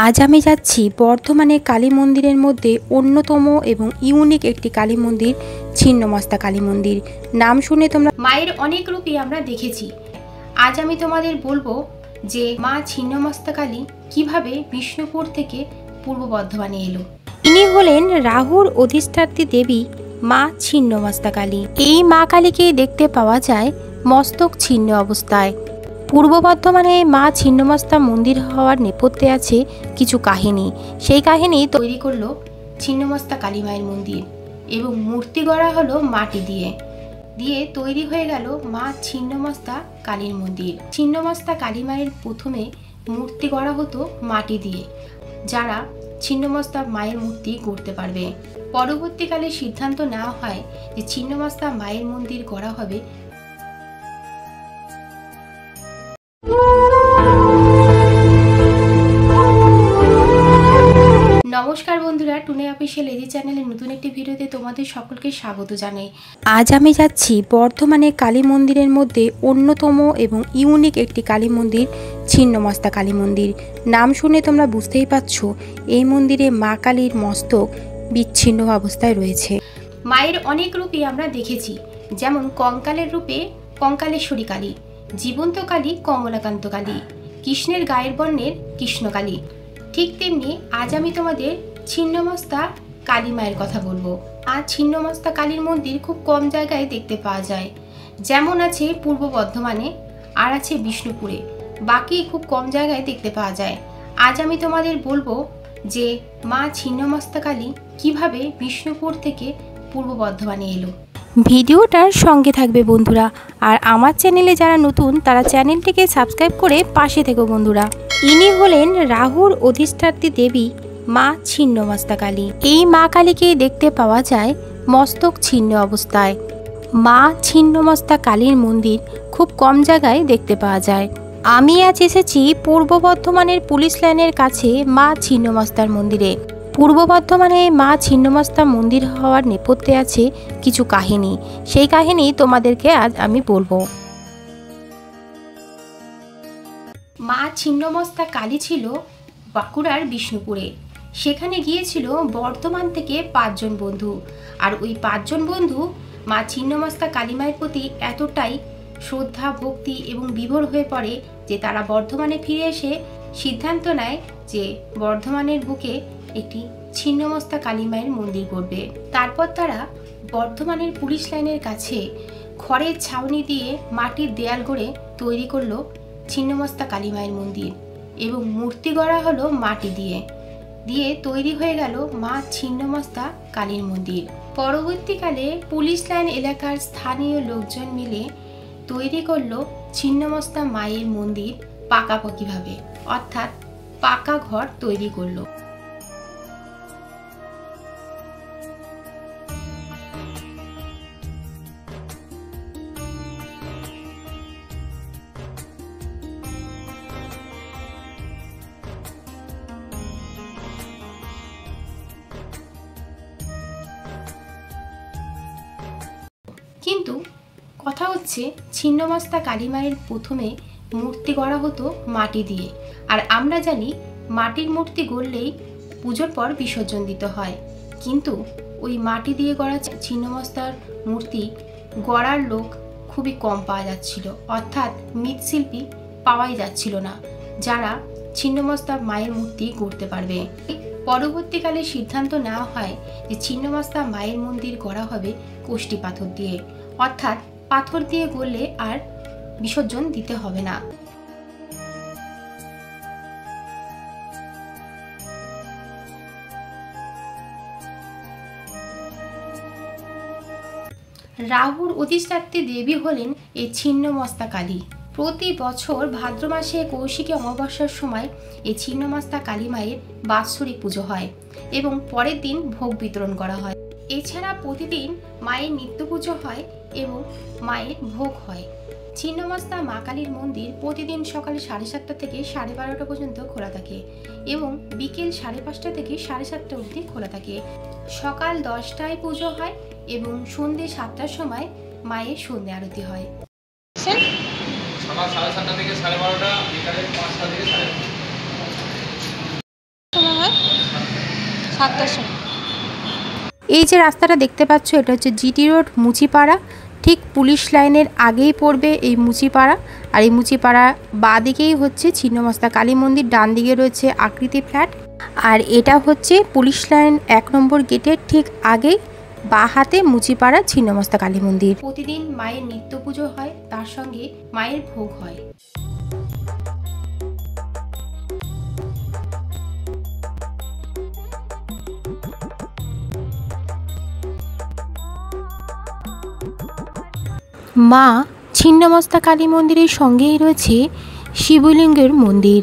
আজ আমি যাচ্ছি বর্ধমানে কালী মন্দিরের মধ্যে অন্যতম এবং ইউনিক একটি কালী মন্দির, ছিন্নমস্তা কালী মন্দির। নাম শুনে তোমরা মায়ের অনেক রূপই আমরা দেখেছি। আজ আমি তোমাদের বলবো যে মা ছিন্নমস্তা কালী কিভাবে বিষ্ণুপুর থেকে পূর্ব বর্ধমানে এলো। ইনি হলেন রাহুর অধিষ্ঠাত্রী দেবী মা ছিন্নমস্তা কালী। এই মা কালীকে দেখতে পাওয়া যায় মস্তক ছিন্ন অবস্থায়। পূর্ব বর্ধমানে মা ছিন্নমস্তা মন্দির হওয়ার নেপথ্যে আছে কিছু কাহিনী। সেই কাহিনী তৈরি করলো ছিন্নমস্তা কালী মায়ের মন্দির এবং মূর্তি গড়া হলো মাটি দিয়ে তৈরি হয়ে গেল মা ছিন্নমস্তা কালীর মন্দির। ছিন্নমস্তা কালী মায়ের প্রথমে মূর্তি গড়া হতো মাটি দিয়ে, যারা ছিন্নমস্তা মায়ের মূর্তি গড়তে পারবে। পরবর্তীকালে সিদ্ধান্ত নেওয়া হয় যে ছিন্নমস্তা মায়ের মন্দির গড়া হবে। নমস্কার বন্ধুরা, টুনে অফিসিয়াল এজি চ্যানেলের নতুন একটি ভিডিওতে তোমাদের সকলকে স্বাগত জানাই। আজ আমি যাচ্ছি বর্ধমানে কালী মন্দিরের মধ্যে অন্যতম এবং ইউনিক একটি কালী মন্দির, ছিন্নমস্তা কালী মন্দির। নাম শুনে তোমরা বুঝতেই পারছো এই মন্দিরে মা কালীর মস্তক বিচ্ছিন্ন অবস্থায় রয়েছে। মায়ের অনেক রূপই আমরা দেখেছি, যেমন কঙ্কালের রূপে কঙ্কালেশ্বরী কালী, জীবন্ত কালী কমলাকান্ত কালী, কৃষ্ণের গায়ের বর্ণের কৃষ্ণকালী। ঠিক তেমনি আজ আমি তোমাদের ছিন্নমস্তা কালী মায়ের কথা বলবো। আর ছিন্নমস্তা কালীর মন্দির খুব কম জায়গায় দেখতে পাওয়া যায়, যেমন আছে পূর্ব বর্ধমানে আর আছে বিষ্ণুপুরে, বাকি খুব কম জায়গায় দেখতে পাওয়া যায়। আজ আমি তোমাদের বলবো যে মা ছিন্নমস্তা কালী কিভাবে বিষ্ণুপুর থেকে পূর্ব বর্ধমানে এলো। ভিডিওটার সঙ্গে থাকবে বন্ধুরা, আর আমার চ্যানেলে যারা নতুন তারা চ্যানেলটিকে সাবস্ক্রাইব করে পাশে থেকো বন্ধুরা। ইনি হলেন রাহুর অধিষ্ঠাত্রী দেবী মা ছিন্নমস্তা কালী। এই মা কালীকে দেখতে পাওয়া যায় মস্তক ছিন্ন অবস্থায়। মা ছিন্নমস্তা কালীর মন্দির খুব কম জায়গায় দেখতে পাওয়া যায়। আমি আজ এসেছি পূর্ব বর্ধমানের পুলিশ লাইনের কাছে মা ছিন্নমস্তার মন্দিরে। পূর্ব বর্ধমানে মা ছিন্নমস্তা মন্দির হওয়ার নেপথ্যে আছে কিছু কাহিনী। সেই কাহিনী তোমাদেরকে আজ আমি বলবো। মা ছিন্নমস্তা কালী ছিল বাঁকুড়ার বিষ্ণুপুরে। সেখানে গিয়েছিল বর্ধমান থেকে 5 জন বন্ধু। আর ওই 5 জন বন্ধু মা ছিন্নমস্তা কালী মায়ের প্রতি এতটাই শ্রদ্ধা, ভক্তি এবং বিভোর হয়ে পড়ে যে তারা বর্ধমানে ফিরে এসে সিদ্ধান্ত নেয় যে বর্ধমানের বুকে একটি ছিন্নমস্তা কালী মায়ের মন্দির গড়বে। তারপর তারা বর্ধমানের পুলিশ লাইনের কাছে খড়ের ছাউনি দিয়ে মাটির দেয়াল গড়ে তৈরি করলো ছিন্নমস্তা কালী মায়ের মন্দির এবং মূর্তি গড়া হলো মাটি দিয়ে তৈরি হয়ে গেল মা ছিন্নমস্তা কালীর মন্দির। পরবর্তীকালে পুলিশ লাইন এলাকার স্থানীয় লোকজন মিলে তৈরি করলো ছিন্নমস্তা মায়ের মন্দির পাকাপাকিভাবে, অর্থাৎ পাকা ঘর তৈরি করলো। কিন্তু কথা হচ্ছে ছিন্নমস্তা কালী মায়ের প্রথমে মূর্তি গড়া হতো মাটি দিয়ে। আর আমরা জানি মাটির মূর্তি গড়লেই পুজোর পর বিসর্জন দিতে হয়, কিন্তু ওই মাটি দিয়ে গড়া ছিন্নমস্তার মূর্তি গড়ার লোক খুবই কম পাওয়া যাচ্ছিল, অর্থাৎ মৃৎশিল্পী পাওয়াই যাচ্ছিল না যারা ছিন্নমস্তা মায়ের মূর্তি গড়তে পারবে। পরবর্তীকালে সিদ্ধান্ত নেওয়া হয় যে ছিন্নমস্তা মায়ের মন্দির গড়া হবে কোষ্টি পাথর দিয়ে, অর্থাৎ পাথর দিয়ে গড়লে আর বিসর্জন দিতে হবে না। রাহুর অধিষ্ঠাত্রী দেবী হলেন এই ছিন্নমস্তা কালী। প্রতি বছর ভাদ্র মাসে কৌশিকী অমাবস্যার সময় এই ছিন্নমস্তা কালী মায়ের বাৎসরিক পুজো হয় এবং পরের দিন ভোগ বিতরণ করা হয়। এছাড়া প্রতিদিন মায়ের নিত্য পুজো হয় এবং মায়ের ভোগ হয়। ছিন্নমস্তা মা কালীর মন্দির প্রতিদিন সকালে 7:30 থেকে 12:30 পর্যন্ত খোলা থাকে এবং বিকেল 5:30 থেকে 7:30 অবধি খোলা থাকে। সকাল 10টায় পুজো হয় এবং সন্ধ্যে 7টার সময় মায়ের সন্ধ্যা আরতি হয়। সকাল 7:30 থেকে 12:30, বিকালে 5টা থেকে 5:30। 7টার সময়। এই যে রাস্তাটা দেখতে পাচ্ছ এটা হচ্ছে জিটি রোড মুচিপাড়া, ঠিক পুলিশ লাইনের আগেই পড়বে এই মুচিপাড়া। আর এই মুচিপাড়া বাঁ দিকেই হচ্ছে ছিন্নমস্তা কালী মন্দির, ডান দিকে রয়েছে আকৃতি ফ্ল্যাট। আর এটা হচ্ছে পুলিশ লাইন 1 নম্বর গেটের ঠিক আগেই বাঁ হাতে মুচিপাড়া ছিন্নমস্তা কালী মন্দির। প্রতিদিন মায়ের নিত্য পুজো হয়, তার সঙ্গে মায়ের ভোগ হয়। মা ছিন্নমস্তা কালী মন্দিরের সঙ্গেই রয়েছে শিবলিঙ্গের মন্দির।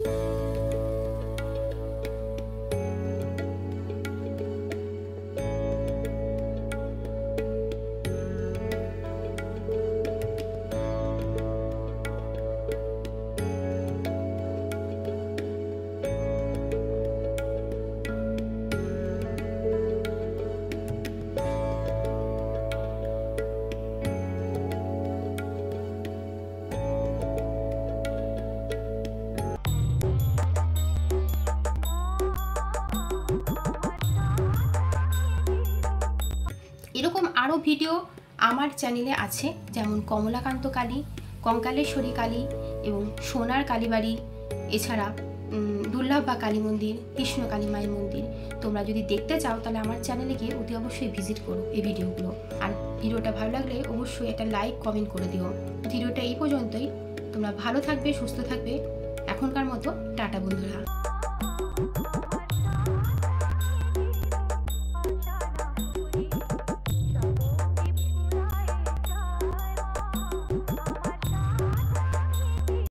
এরকম আরও ভিডিও আমার চ্যানেলে আছে, যেমন কমলাকান্ত কালী, কঙ্কালেশ্বরী কালী এবং সোনার কালীবাড়ি, এছাড়া দুর্লভা কালী মন্দির, কৃষ্ণ কালী মায়ের মন্দির। তোমরা যদি দেখতে চাও তাহলে আমার চ্যানেলে গিয়ে অতি অবশ্যই ভিজিট করো এই ভিডিওগুলো। আর ভিডিওটা ভালো লাগলে অবশ্যই একটা লাইক কমেন্ট করে দিও। ভিডিওটা এই পর্যন্তই। তোমরা ভালো থাকবে, সুস্থ থাকবে। এখনকার মতো টাটা বন্ধুরা।